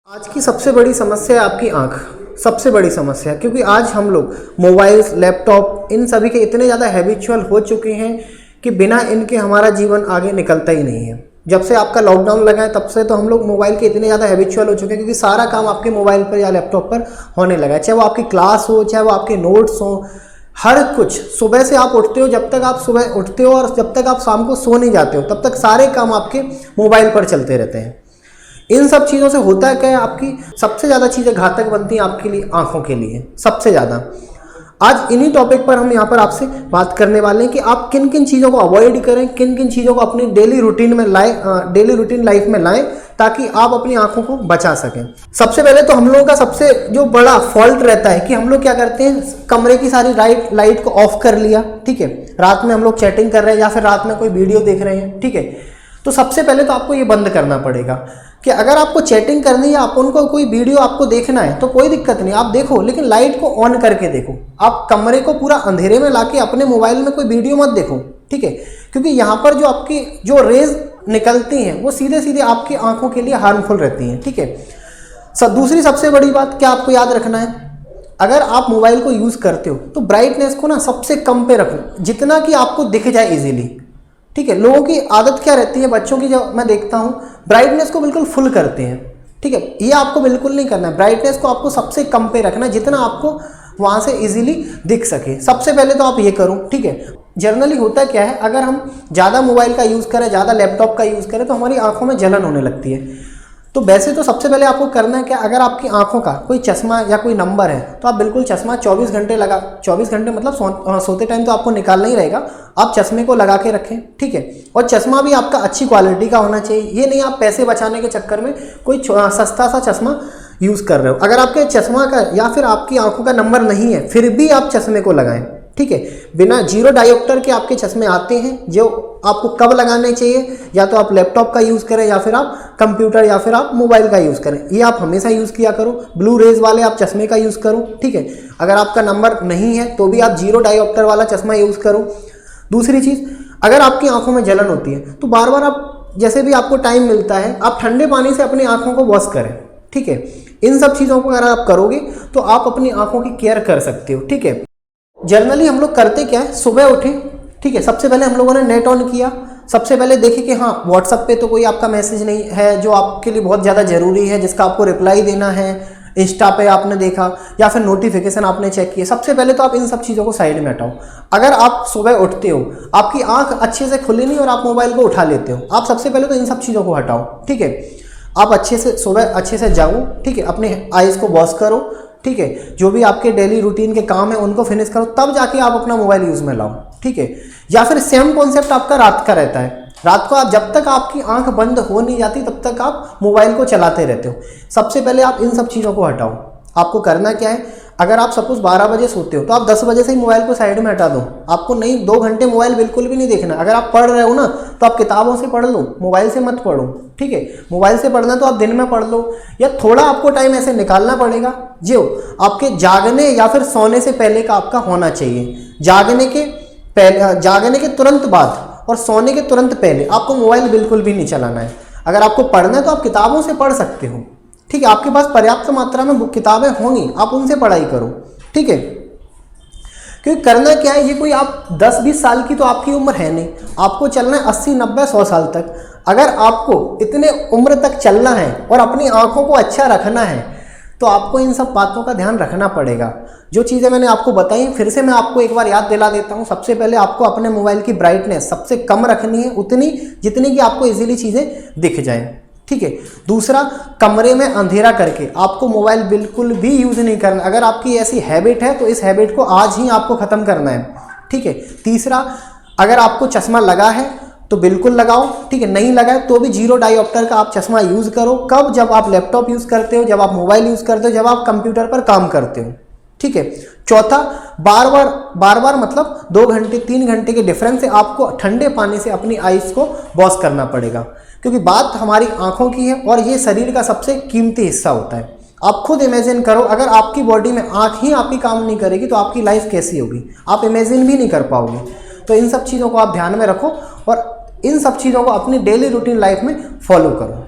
आज की सबसे बड़ी समस्या है आपकी आंख। सबसे बड़ी समस्या, क्योंकि आज हम लोग मोबाइल्स, लैपटॉप, इन सभी के इतने ज़्यादा हैबिचुअल हो चुके हैं कि बिना इनके हमारा जीवन आगे निकलता ही नहीं है। जब से आपका लॉकडाउन लगा है तब से तो हम लोग मोबाइल के इतने ज़्यादा हैबिचुअल हो चुके हैं, क्योंकि सारा काम आपके मोबाइल पर या लैपटॉप पर होने लगा है। चाहे वो आपकी क्लास हो, चाहे वो आपके नोट्स हो, हर कुछ। सुबह से आप उठते हो, जब तक आप सुबह उठते हो और जब तक आप शाम को सो नहीं जाते हो, तब तक सारे काम आपके मोबाइल पर चलते रहते हैं। इन सब चीज़ों से होता है क्या है, आपकी सबसे ज़्यादा चीज़ें घातक बनती हैं आपके लिए, आंखों के लिए सबसे ज़्यादा। आज इन्हीं टॉपिक पर हम यहाँ पर आपसे बात करने वाले हैं कि आप किन किन चीज़ों को अवॉइड करें, किन किन चीज़ों को अपनी डेली रूटीन में लाएं, डेली रूटीन लाइफ में लाएं, ताकि आप अपनी आंखों को बचा सकें। सबसे पहले तो हम लोगों का सबसे जो बड़ा फॉल्ट रहता है कि हम लोग क्या करते हैं, कमरे की सारी लाइट को ऑफ कर लिया, ठीक है। रात में हम लोग चैटिंग कर रहे हैं या फिर रात में कोई वीडियो देख रहे हैं, ठीक है। तो सबसे पहले तो आपको ये बंद करना पड़ेगा कि अगर आपको चैटिंग करनी है, आप उनको कोई वीडियो आपको देखना है तो कोई दिक्कत नहीं, आप देखो, लेकिन लाइट को ऑन करके देखो। आप कमरे को पूरा अंधेरे में लाके अपने मोबाइल में कोई वीडियो मत देखो, ठीक है। क्योंकि यहाँ पर जो आपकी जो रेज निकलती हैं वो सीधे सीधे आपकी आंखों के लिए हार्मफुल रहती हैं, ठीक है। दूसरी सबसे बड़ी बात क्या आपको याद रखना है, अगर आप मोबाइल को यूज़ करते हो तो ब्राइटनेस को ना सबसे कम पे रखो, जितना कि आपको दिख जाए इजीली, ठीक है। लोगों की आदत क्या रहती है, बच्चों की, जब मैं देखता हूँ ब्राइटनेस को बिल्कुल फुल करते हैं, ठीक है। ये आपको बिल्कुल नहीं करना है, ब्राइटनेस को आपको सबसे कम पे रखना है, जितना आपको वहाँ से इजीली दिख सके। सबसे पहले तो आप ये करो, ठीक है। जनरली होता क्या है, अगर हम ज़्यादा मोबाइल का यूज़ करें, ज़्यादा लैपटॉप का यूज़ करें तो हमारी आंखों में जलन होने लगती है। तो वैसे तो सबसे पहले आपको करना है क्या, अगर आपकी आंखों का कोई चश्मा या कोई नंबर है तो आप बिल्कुल चश्मा 24 घंटे 24 घंटे मतलब सोते टाइम तो आपको निकालना ही रहेगा, आप चश्मे को लगा के रखें, ठीक है। और चश्मा भी आपका अच्छी क्वालिटी का होना चाहिए। ये नहीं आप पैसे बचाने के चक्कर में कोई सस्ता सा चश्मा यूज़ कर रहे हो। अगर आपके चश्मा का या फिर आपकी आंखों का नंबर नहीं है फिर भी आप चश्मे को लगाएं, ठीक है। बिना जीरो डायोप्टर के आपके चश्मे आते हैं, जो आपको कब लगाने चाहिए, या तो आप लैपटॉप का यूज़ करें या फिर आप कंप्यूटर या फिर आप मोबाइल का यूज़ करें। ये आप हमेशा यूज़ किया करो। ब्लू रेज वाले आप चश्मे का यूज़ करो, ठीक है। अगर आपका नंबर नहीं है तो भी आप जीरो डायोप्टर वाला चश्मा यूज़ करो। दूसरी चीज़, अगर आपकी आंखों में जलन होती है तो बार बार आप, जैसे भी आपको टाइम मिलता है, आप ठंडे पानी से अपनी आंखों को वॉश करें, ठीक है। इन सब चीज़ों को अगर आप करोगे तो आप अपनी आंखों की केयर कर सकते हो, ठीक है। जनरली हम लोग करते क्या है, सुबह उठे, ठीक है, सबसे पहले हम लोगों ने नेट ऑन किया, सबसे पहले देखे कि हाँ व्हाट्सएप पे तो कोई आपका मैसेज नहीं है जो आपके लिए बहुत ज़्यादा ज़रूरी है, जिसका आपको रिप्लाई देना है। इंस्टा पे आपने देखा या फिर नोटिफिकेशन आपने चेक किया, सबसे पहले तो आप इन सब चीज़ों को साइड में हटाओ। अगर आप सुबह उठते हो, आपकी आंख अच्छे से खुली नहीं और आप मोबाइल को उठा लेते हो, आप सबसे पहले तो इन सब चीज़ों को हटाओ, ठीक है। आप अच्छे से सुबह अच्छे से जाओ, ठीक है, अपने आइज़ को वॉश करो, ठीक है। जो भी आपके डेली रूटीन के काम है उनको फिनिश करो, तब जाके आप अपना मोबाइल यूज़ में लाओ, ठीक है। या फिर सेम कॉन्सेप्ट आपका रात का रहता है, रात को आप जब तक आपकी आंख बंद हो नहीं जाती तब तक आप मोबाइल को चलाते रहते हो। सबसे पहले आप इन सब चीज़ों को हटाओ। आपको करना क्या है, अगर आप सपोज 12 बजे सोते हो तो आप 10 बजे से ही मोबाइल को साइड में हटा दो। आपको नहीं 2 घंटे मोबाइल बिल्कुल भी नहीं देखना। अगर आप पढ़ रहे हो ना तो आप किताबों से पढ़ लो, मोबाइल से मत पढ़ो, ठीक है। मोबाइल से पढ़ना तो आप दिन में पढ़ लो, या थोड़ा आपको टाइम ऐसे निकालना पड़ेगा जो आपके जागने या फिर सोने से पहले का आपका होना चाहिए। जागने के तुरंत बाद और सोने के तुरंत पहले आपको मोबाइल बिल्कुल भी नहीं चलाना है। अगर आपको पढ़ना है तो आप किताबों से पढ़ सकते हो, ठीक है। आपके पास पर्याप्त मात्रा में किताबें होंगी, आप उनसे पढ़ाई करो, ठीक है। क्योंकि करना क्या है, ये कोई आप 10-20 साल की तो आपकी उम्र है नहीं, आपको चलना है 80-90-100 साल तक। अगर आपको इतने उम्र तक चलना है और अपनी आंखों को अच्छा रखना है तो आपको इन सब बातों का ध्यान रखना पड़ेगा। जो चीज़ें मैंने आपको बताई फिर से मैं आपको एक बार याद दिला देता हूँ। सबसे पहले आपको अपने मोबाइल की ब्राइटनेस सबसे कम रखनी है, उतनी जितनी कि आपको इजीली चीज़ें दिख जाएं, ठीक है। दूसरा, कमरे में अंधेरा करके आपको मोबाइल बिल्कुल भी यूज़ नहीं करना। अगर आपकी ऐसी हैबिट है तो इस हैबिट को आज ही आपको ख़त्म करना है, ठीक है। तीसरा, अगर आपको चश्मा लगा है तो बिल्कुल लगाओ, ठीक है। नहीं लगा है तो भी जीरो डायोप्टर का आप चश्मा यूज़ करो। कब, जब आप लैपटॉप यूज़ करते हो, जब आप मोबाइल यूज़ करते हो, जब आप कंप्यूटर पर काम करते हो, ठीक है। चौथा, बार बार मतलब 2 घंटे 3 घंटे के डिफरेंस से आपको ठंडे पानी से अपनी आइज़ को वॉश करना पड़ेगा, क्योंकि बात हमारी आंखों की है और ये शरीर का सबसे कीमती हिस्सा होता है। आप खुद इमेजिन करो, अगर आपकी बॉडी में आंख ही आपकी काम नहीं करेगी तो आपकी लाइफ कैसी होगी, आप इमेजिन भी नहीं कर पाओगे। तो इन सब चीज़ों को आप ध्यान में रखो और इन सब चीज़ों को अपनी डेली रूटीन लाइफ में फॉलो करो।